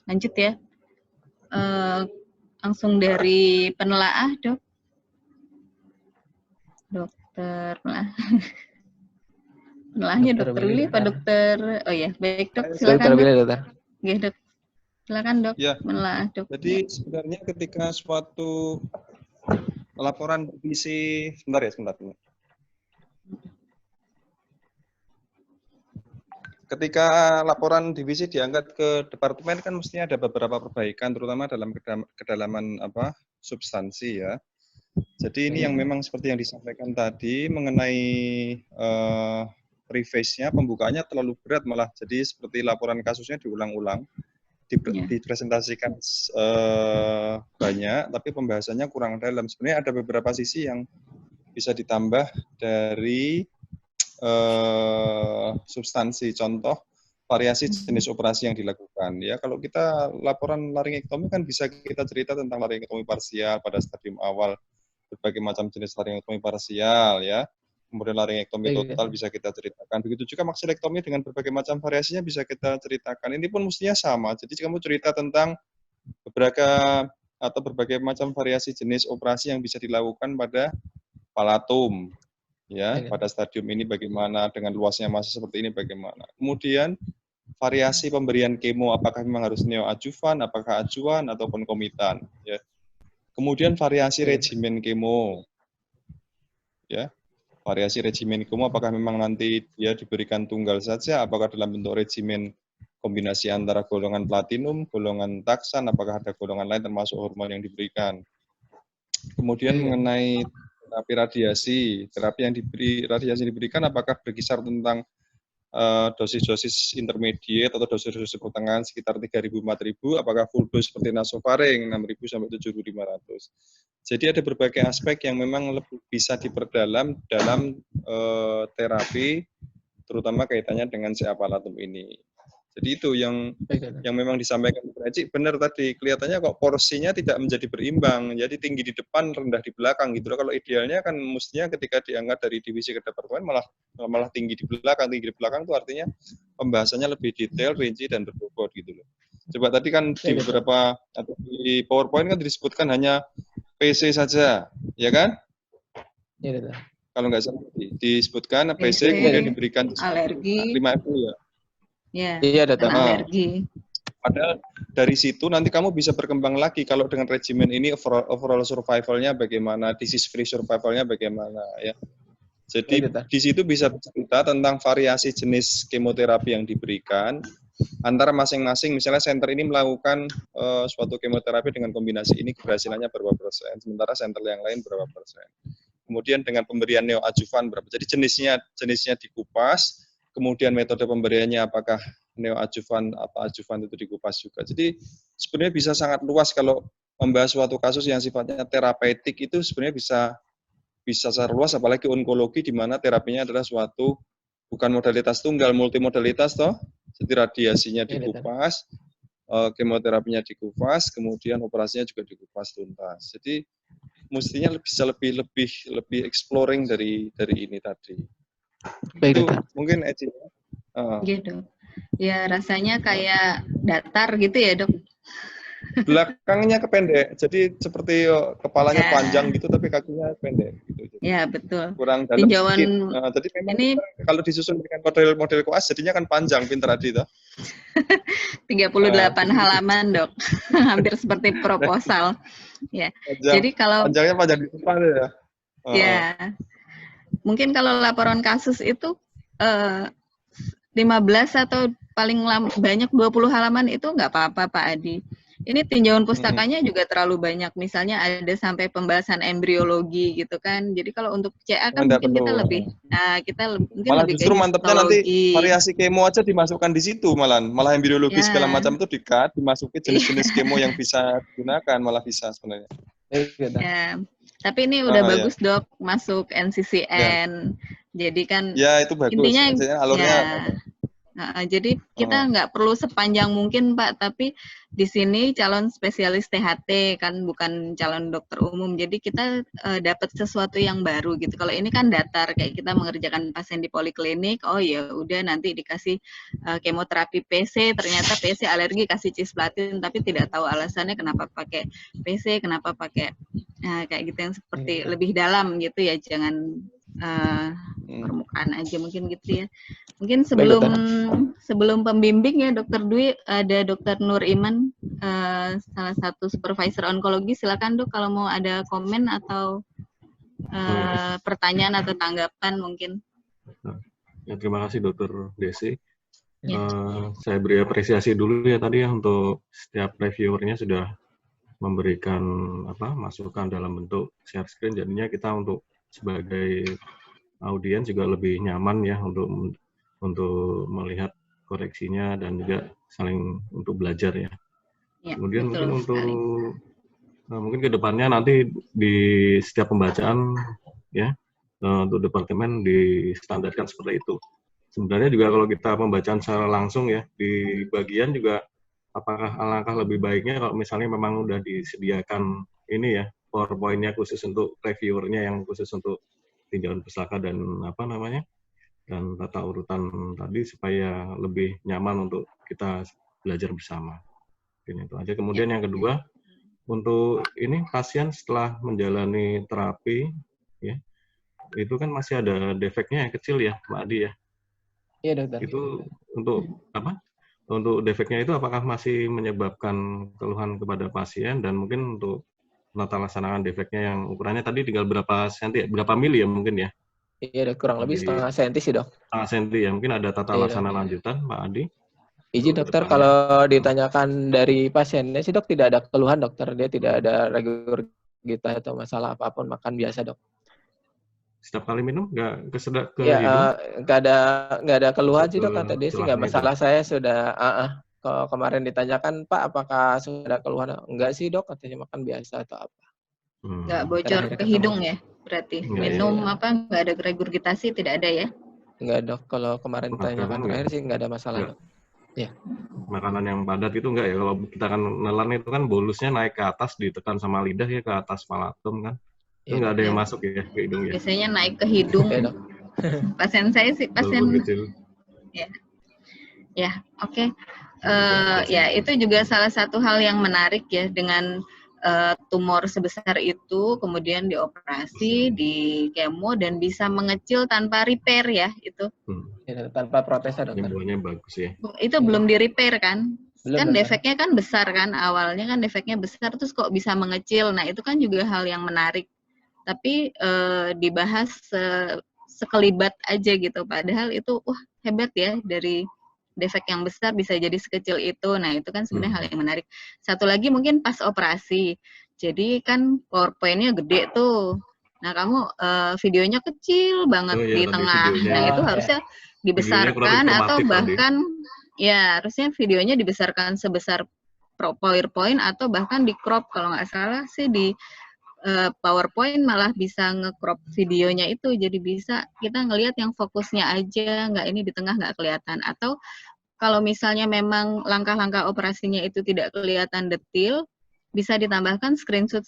lanjut ya. Langsung dari penelaah, Dok. Dokter penelaah. Penelaahnya Dokter Willy apa Dokter? Oh ya, baik Dok, silakan Dok. Oke, Dok. Silakan Dok, ya. menelaah Dok. Jadi sebenarnya ketika suatu laporan divisi, sebentar. Ketika laporan divisi diangkat ke departemen kan mestinya ada beberapa perbaikan, terutama dalam kedalaman substansi ya. Jadi ini yang memang seperti yang disampaikan tadi mengenai preface-nya, pembukaannya terlalu berat malah. Jadi seperti laporan kasusnya diulang-ulang. Dipresentasikan banyak, tapi pembahasannya kurang dalam. Sebenarnya ada beberapa sisi yang bisa ditambah dari substansi. Contoh, variasi jenis operasi yang dilakukan. Ya, kalau kita laporan laringektomi kan bisa kita cerita tentang laringektomi parsial pada stadium awal, berbagai macam jenis laringektomi parsial, ya. Kemudian laringektomi total bisa kita ceritakan. Begitu juga maksilektomi dengan berbagai macam variasinya bisa kita ceritakan. Ini pun mestinya sama. Jadi kamu cerita tentang berbagai macam variasi jenis operasi yang bisa dilakukan pada palatum. Ya, pada stadium ini bagaimana, dengan luasnya masa seperti ini bagaimana. Kemudian variasi pemberian kemo, apakah memang harus neoadjuvan, apakah adjuvan ataupun komitan. Ya. Kemudian variasi regimen kemo. Ya. Variasi regimen kemo, apakah memang nanti dia diberikan tunggal saja, apakah dalam bentuk regimen kombinasi antara golongan platinum, golongan taksan, apakah ada golongan lain termasuk hormon yang diberikan. Kemudian mengenai terapi yang radiasi yang diberikan apakah berkisar tentang dosis-dosis intermediate atau dosis-dosis pertengahan sekitar 3.000-4.000, apakah full dose seperti nasofaring 6.000 sampai 7.500. Jadi ada berbagai aspek yang memang lebih bisa diperdalam dalam terapi, terutama kaitannya dengan CA palatum ini. Jadi itu yang memang disampaikan Pak Eci, benar tadi, kelihatannya kok porsinya tidak menjadi berimbang, jadi tinggi di depan, rendah di belakang gitu loh. Kalau idealnya kan mestinya ketika diangkat dari divisi ke departemen malah tinggi di belakang itu artinya pembahasannya lebih detail, rinci, dan berbobot gitu loh. Coba tadi kan di beberapa, atau di PowerPoint kan disebutkan hanya PC saja, ya kan? Iya, kalau nggak salah disebutkan PC, kemudian diberikan alergi 5 FU ya. Ya, Iya, Dokter. alergi. Padahal dari situ nanti kamu bisa berkembang lagi kalau dengan regimen ini overall survival-nya bagaimana, disease free survival-nya bagaimana ya. Jadi di situ bisa bercerita tentang variasi jenis kemoterapi yang diberikan antara masing-masing, misalnya center ini melakukan suatu kemoterapi dengan kombinasi ini keberhasilannya berapa persen, sementara center yang lain berapa persen. Kemudian dengan pemberian neoadjuvan berapa. Jadi jenisnya dikupas, kemudian metode pemberiannya apakah neoadjuvan atau adjuvan itu dikupas juga. Jadi sebenarnya bisa sangat luas kalau membahas suatu kasus yang sifatnya terapeutik itu sebenarnya bisa secara luas, apalagi onkologi di mana terapinya adalah suatu bukan modalitas tunggal, multimodalitas toh. Jadi radiasinya dikupas, kemoterapinya dikupas, kemudian operasinya juga dikupas tuntas. Jadi mestinya bisa lebih exploring dari ini tadi. Baik, itu mungkin Eci. Gitu. Ya rasanya kayak datar gitu ya, Dok. Belakangnya kependek, jadi seperti kepalanya panjang gitu tapi kakinya pendek gitu. Jadi ya betul. Kurang dalam tinjauan sedikit. Jadi memang ini kalau disusun dengan model koas jadinya kan panjang, pinter Adi toh. 38 halaman, Dok. Hampir seperti proposal. Ya. Jadi kalau panjangnya panjang di depan ya. Ya. Mungkin kalau laporan kasus itu 15 atau paling banyak 20 halaman itu nggak apa-apa Pak Adi. Ini tinjauan pustakanya juga terlalu banyak. Misalnya ada sampai pembahasan embriologi gitu kan. Jadi kalau untuk CA kan mungkin kita lebih, mungkin malah lebih justru mantapnya nanti variasi kemo aja dimasukkan di situ malah embriologi segala macam itu dimasukin jenis-jenis kemo yang bisa digunakan, malah bisa sebenarnya. Ya. Tapi ini udah bagus Dok masuk NCCN. Jadi kan ya itu bagus. Intinya alurnya jadi kita nggak perlu sepanjang mungkin Pak, tapi di sini calon spesialis THT kan bukan calon dokter umum, jadi kita dapat sesuatu yang baru gitu. Kalau ini kan datar kayak kita mengerjakan pasien di poliklinik, oh ya udah nanti dikasih kemoterapi PC, ternyata PC alergi kasih cisplatin, tapi tidak tahu alasannya kenapa pakai PC, kenapa pakai kayak gitu yang seperti lebih dalam gitu ya, jangan permukaan aja mungkin gitu ya. Mungkin sebelum pembimbing ya Dokter Dwi, ada Dokter Nur Iman, salah satu supervisor onkologi. Silakan Dok kalau mau ada komen atau pertanyaan atau tanggapan mungkin. Ya, terima kasih Dokter Desi. Saya beri apresiasi dulu ya tadi ya untuk setiap reviewernya sudah memberikan masukan dalam bentuk share screen. Jadinya kita untuk sebagai audiens juga lebih nyaman ya untuk melihat koreksinya dan juga saling untuk belajar ya. Kemudian mungkin ke depannya nanti di setiap pembacaan ya untuk departemen distandarkan seperti itu. Sebenarnya juga kalau kita pembacaan secara langsung ya di bagian juga apakah alangkah lebih baiknya kalau misalnya memang udah disediakan ini ya PowerPoint-nya khusus untuk reviewernya yang khusus untuk tinjauan pustaka dan dan tata urutan tadi supaya lebih nyaman untuk kita belajar bersama. Ini itu aja. Kemudian yang kedua, untuk ini pasien setelah menjalani terapi, ya, itu kan masih ada defeknya yang kecil ya, Mbak Adi ya. Iya Dokter. Itu untuk apa? Untuk defeknya itu apakah masih menyebabkan keluhan kepada pasien dan mungkin untuk menata laksanakan defeknya yang ukurannya tadi tinggal berapa senti, berapa mili ya mungkin ya? Iya, kurang lebih setengah senti sih Dok. Setengah senti ya, mungkin ada tata laksana lanjutan, Pak Adi. Izin Dokter, kalau ditanyakan dari pasiennya sih Dok tidak ada keluhan Dokter, dia tidak ada regurgitasi atau masalah apapun, makan biasa Dok. Setiap kali minum nggak kesedap ke Ya, hidung? nggak ada keluhan sih dok, Ke kata dia sih nggak celahnya itu. masalah. Saya sudah kalau kemarin ditanyakan Pak apakah sudah ada keluhan, enggak sih dok, katanya makan biasa atau apa. Nggak Hmm. bocor Terakhir ke ketemu. hidung ya, berarti Nggak, minum Iya. apa nggak ada regurgitasi, tidak ada ya? Enggak dok, kalau kemarin ditanyakan Makanan terakhir nggak? sih nggak ada masalah Nggak. dok. Ya. Makanan yang padat itu enggak ya? Kalau kita kan nelan itu kan bolusnya naik ke atas, ditekan sama lidah ya ke atas palatum kan. Itu Iya nggak dok. ada yang Ya. masuk ya ke hidung ya. Biasanya naik ke hidung. Oke dok. Pasien saya sih Walaupun pasien kecil. ya, oke. Juga Ya itu juga salah satu hal yang menarik ya, dengan tumor sebesar itu kemudian dioperasi, di kemo dan bisa mengecil tanpa repair ya itu. Ya, tanpa protesa dokter. Penyembuhannya bagus ya. Itu belum di repair kan? Belum, Kan dokter. defeknya kan besar kan, awalnya kan defeknya besar terus kok bisa mengecil. Nah itu kan juga hal yang menarik. Tapi dibahas sekelibat aja gitu. Padahal itu wah hebat ya, dari defek yang besar bisa jadi sekecil itu. Nah itu kan sebenarnya hal yang menarik. Satu lagi mungkin pas operasi. Jadi kan PowerPoint-nya gede tuh. Nah kamu videonya kecil banget Oh iya, di tadi tengah. videonya. Nah itu Oh, harusnya Videonya kurang dibesarkan atau informatif tadi. bahkan ya harusnya videonya dibesarkan sebesar PowerPoint atau bahkan di crop. Kalau nggak salah sih di PowerPoint malah bisa nge-crop videonya itu, jadi bisa kita ngelihat yang fokusnya aja, nggak ini di tengah nggak kelihatan. Atau kalau misalnya memang langkah-langkah operasinya itu tidak kelihatan detail, bisa ditambahkan screenshot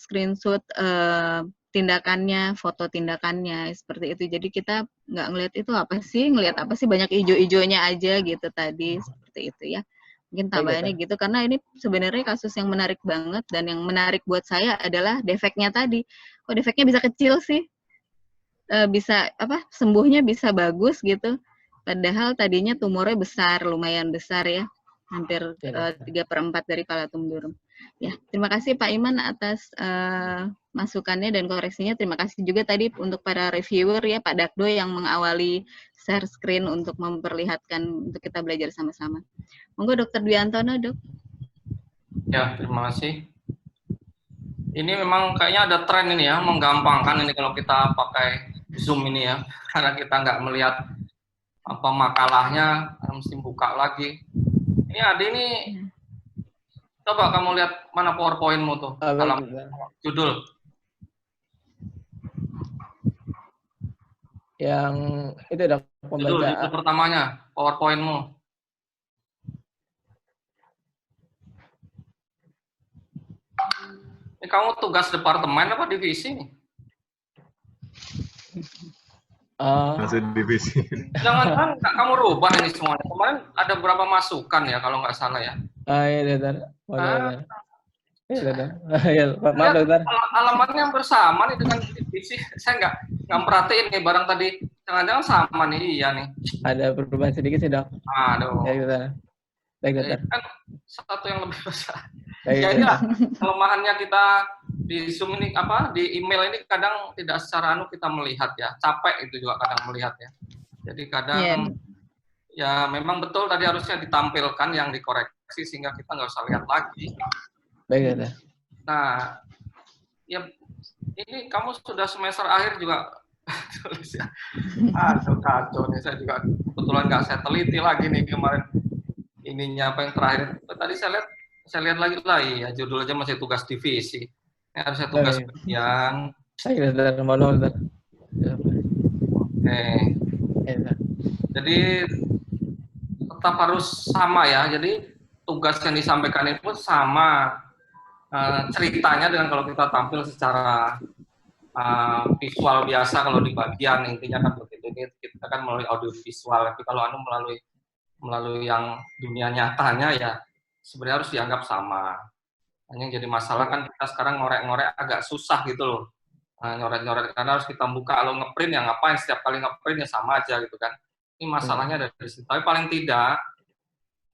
tindakannya, foto tindakannya, seperti itu. Jadi kita nggak ngelihat itu apa sih, ngelihat apa sih, banyak ijo-ijonya aja gitu tadi, seperti itu ya. Mungkin tambahannya gitu, karena ini sebenarnya kasus yang menarik banget, dan yang menarik buat saya adalah defeknya tadi. Kok defeknya bisa kecil sih? Bisa apa, sembuhnya bisa bagus gitu. Padahal tadinya tumornya besar, lumayan besar ya. Hampir 3/4 dari palatum durum. Ya, terima kasih Pak Iman atas masukannya dan koreksinya. Terima kasih juga tadi untuk para reviewer ya, Pak Dakdo yang mengawali share screen untuk memperlihatkan untuk kita belajar sama-sama. Monggo Dr. Dwi Antono, Dok. Ya, terima kasih. Ini memang kayaknya ada tren ini ya, menggampangkan ini kalau kita pakai Zoom ini ya, karena kita nggak melihat apa makalahnya, mesti buka lagi. Ini Adi ini, coba kamu lihat mana PowerPoint-mu tuh, dalam judul. Yang itu dok, pembacaan. Judul pertamanya, PowerPoint-mu. Ini kamu tugas departemen apa divisi nih? Masih divisi. Jangan-jangan kamu rubah ini semuanya. Kemarin ada berapa masukan ya kalau nggak salah ya? Iya dokter. Iya dokter. Ya, maaf dokter. Alamatnya hampir sama nih dengan divisi. Saya nggak perhatiin nih, barang tadi jangan-jangan sama nih. Iya nih. Ada perubahan sedikit sih dok. Aduh. Ya dokter. Baik dokter. Kan satu yang lebih besar. Baik, Ya inilah kelemahannya kita di Zoom ini, apa di email ini kadang tidak secara kita melihat ya, capek itu juga kadang melihat ya. Jadi kadang ya memang betul tadi harusnya ditampilkan yang dikoreksi sehingga kita nggak usah lihat lagi. Baik dokter. Nah, ya ini kamu sudah semester akhir juga tulis ya. Aduh kacau nih, saya juga kebetulan nggak saya teliti lagi nih kemarin ininya apa yang terakhir. Tadi saya lihat lagi lah ya, judul aja masih tugas divisi. Ini harusnya tugas bagian. Baik dokter, mohon dokter. Oke. Jadi tetap harus sama ya. Jadi tugas yang disampaikan itu sama ceritanya dengan kalau kita tampil secara visual biasa kalau di bagian, intinya kan begitu. Ini kita kan melalui audio visual, tapi kalau melalui yang dunia nyatanya ya sebenarnya harus dianggap sama. Hanya yang jadi masalah kan kita sekarang ngorek-ngorek agak susah gitu loh. Nyoret-nyoret karena harus kita buka, kalau ngeprint ya ngapain setiap kali ngeprint ya sama aja gitu kan. Ini masalahnya dari situ. Tapi paling tidak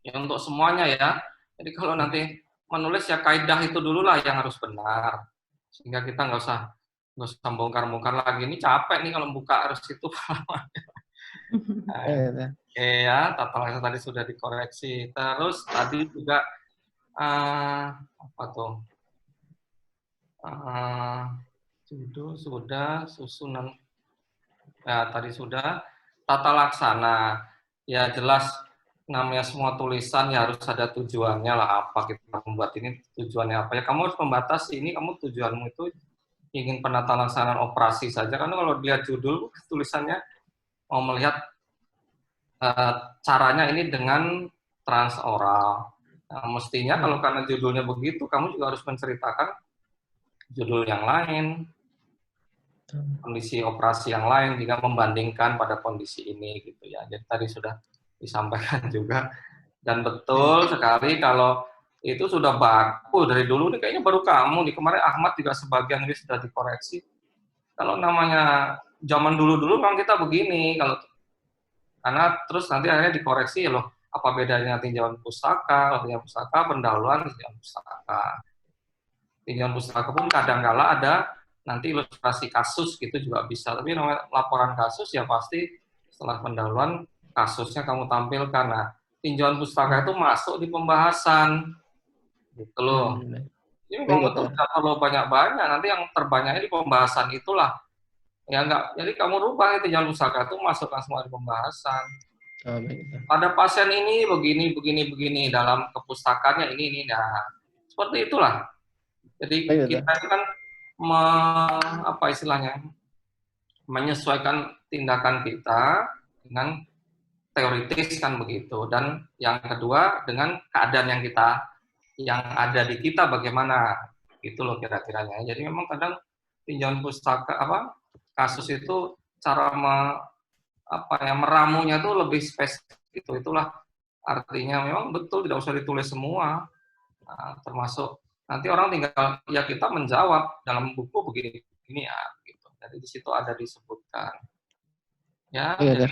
ya untuk semuanya ya. Jadi kalau nanti menulis ya kaidah itu dulu lah yang harus benar. Sehingga kita nggak usah bongkar-bongkar lagi. Ini capek nih kalau buka harus itu. Oke ya, tata laksana tadi sudah dikoreksi. Terus tadi juga apa tuh? Judul sudah, susunan Ya, tadi sudah. Tata laksana, ya jelas namanya semua tulisan ya harus ada tujuannya lah, apa kita membuat ini tujuannya apa. Ya kamu harus membatasi, ini kamu tujuanmu itu ingin penata laksanaan operasi saja. Karena kalau lihat judul tulisannya mau melihat caranya ini dengan transoral. Nah, mestinya kalau karena judulnya begitu, kamu juga harus menceritakan judul yang lain, kondisi operasi yang lain, jika membandingkan pada kondisi ini gitu ya. Jadi tadi sudah disampaikan juga, dan betul sekali kalau itu sudah baku dari dulu nih, kayaknya baru kamu nih, kemarin Ahmad juga sebagian ini sudah dikoreksi. Kalau namanya zaman dulu-dulu memang kita begini, kalau karena terus nanti akhirnya dikoreksi ya loh, apa bedanya tinjauan pustaka, pendahuluan tinjauan pustaka. Tinjauan pustaka pun kadang-kala ada nanti ilustrasi kasus gitu juga bisa, tapi namanya laporan kasus ya pasti setelah pendahuluan kasusnya kamu tampilkan. Nah, tinjauan pustaka itu masuk di pembahasan gitu loh. Ini memang betul tidak perlu banyak-banyak, nanti yang terbanyaknya di pembahasan itulah. Ya enggak, jadi kamu rubah tinjauan pustaka itu masukkan semua di pembahasan. Pada pasien ini begini dalam kepustakannya ini. Nah, seperti itulah. Jadi kita kan apa istilahnya, menyesuaikan tindakan kita dengan teoritis kan begitu, dan yang kedua dengan keadaan yang ada di kita bagaimana gitu loh kira-kiranya. Jadi memang kadang tinjauan pustaka kasus itu cara meramunya tuh lebih spesifik, itulah artinya memang betul tidak usah ditulis semua. Nah, termasuk nanti orang tinggal ya kita menjawab dalam buku begini ya gitu. Jadi di situ ada disebutkan. Ya, jadi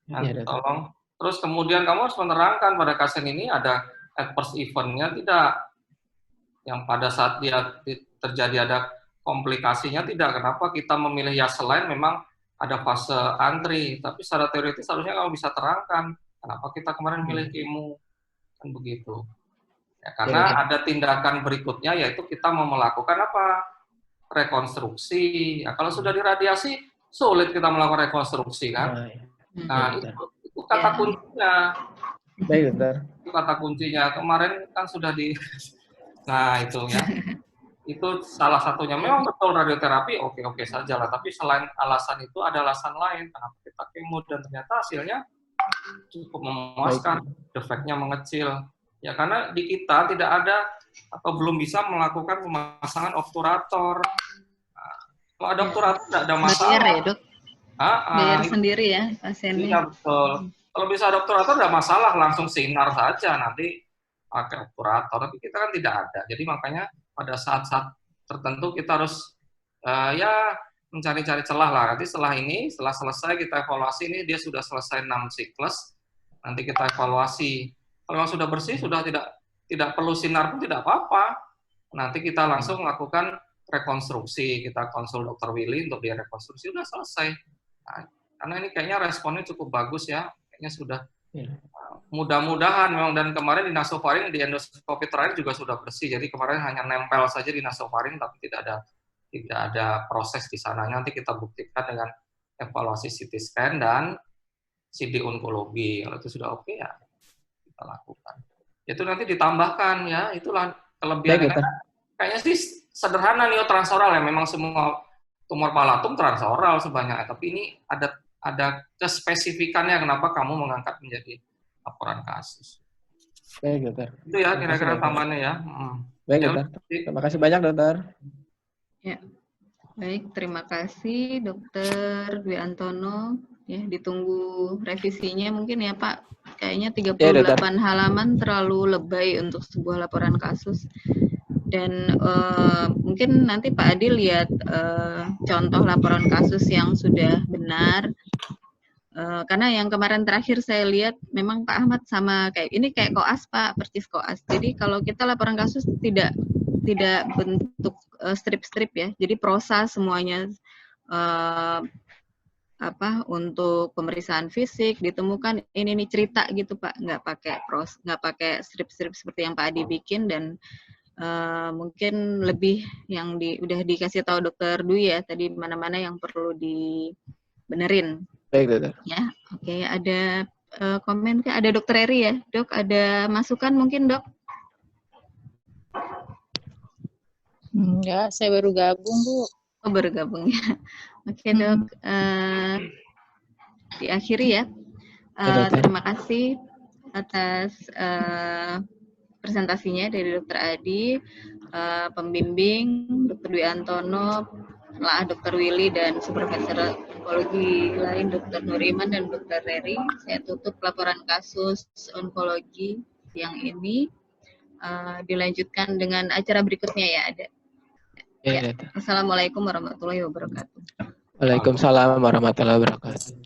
nanti tolong. Terus kemudian kamu harus menerangkan pada kasus ini ada adverse event-nya tidak, yang pada saat dia terjadi ada komplikasinya tidak. Kenapa kita memilih ya selain memang ada fase antri, tapi secara teoritis harusnya kamu bisa terangkan kenapa kita kemarin milih kemo kan begitu. Ya, karena ada tindakan berikutnya yaitu kita mau melakukan apa? Rekonstruksi. Ya, kalau sudah diradiasi sulit kita melakukan rekonstruksi kan. Nah, itu kata kuncinya. Baik, dokter. Itu kata kuncinya. Kemarin kan sudah nah, itu ya. Itu salah satunya. Memang betul radioterapi oke saja lah, tapi selain alasan itu ada alasan lain kenapa kita kemo dan ternyata hasilnya cukup memuaskan, defeknya mengecil. Ya karena di kita tidak ada atau belum bisa melakukan pemasangan obturator. Nah, kalau ada obturator tidak ada masalah. Bayar ya, Dok? Bayar sendiri ya pasiennya. Iya, betul. Kalau bisa ada obturator tidak masalah, langsung sinar saja nanti pakai obturator. Tapi kita kan tidak ada. Jadi makanya pada saat-saat tertentu kita harus ya mencari-cari celah lah. Nanti setelah selesai kita evaluasi, ini dia sudah selesai 6 siklus. Nanti kita evaluasi. Kalau sudah bersih, sudah tidak perlu sinar pun tidak apa-apa. Nanti kita langsung melakukan rekonstruksi. Kita konsul Dr. Willy untuk dia rekonstruksi, sudah selesai. Nah, karena ini kayaknya responnya cukup bagus ya. Kayaknya sudah mudah-mudahan memang, dan kemarin di nasofaring, di endoskopi terakhir juga sudah bersih. Jadi kemarin hanya nempel saja di nasofaring, tapi tidak ada proses di sana. Nanti kita buktikan dengan evaluasi CT scan dan CD onkologi. Kalau itu sudah oke ya kita lakukan. Itu nanti ditambahkan ya, itulah kelebihan. Kayaknya sih sederhana neotransoral ya, memang semua tumor palatum transoral sebanyak, tapi ini ada kespesifikannya kenapa kamu mengangkat menjadi laporan kasus. Baik, dokter. Itu ya kira-kira tambahannya ya. Baik, dokter. Terima kasih banyak, dokter. Ya. Baik, terima kasih Dokter Dwi Antono. Ya, ditunggu revisinya mungkin ya Pak. Kayaknya 38 halaman terlalu lebay untuk sebuah laporan kasus. Dan mungkin nanti Pak Adi lihat contoh laporan kasus yang sudah benar. Karena yang kemarin terakhir saya lihat memang Pak Ahmad sama kayak koas Pak, percis koas. Jadi kalau kita laporan kasus tidak bentuk strip-strip ya. Jadi prosa semuanya untuk pemeriksaan fisik ditemukan ini cerita gitu Pak, nggak pakai strip-strip seperti yang Pak Adi bikin, dan mungkin lebih yang udah dikasih tahu Dokter Dwi ya tadi, mana-mana yang perlu benerin. Baik, dokter. Ya, oke. Ada komen ke? Ada Dokter Eri ya, Dok? Ada masukan mungkin, Dok? Enggak, saya baru gabung, Bu. Oh, baru gabung ya. Oke, Dok. Diakhiri ya. Terima kasih atas presentasinya dari Dokter Adi, pembimbing Dr. Dwi Antono, Dr. Willy, dan Supervisor Onkologi lain Dr. Nuriman dan Dr. Reri. Saya tutup laporan kasus onkologi siang ini. Dilanjutkan dengan acara berikutnya ya, ada. Ya. Assalamualaikum warahmatullahi wabarakatuh. Waalaikumsalam warahmatullahi wabarakatuh.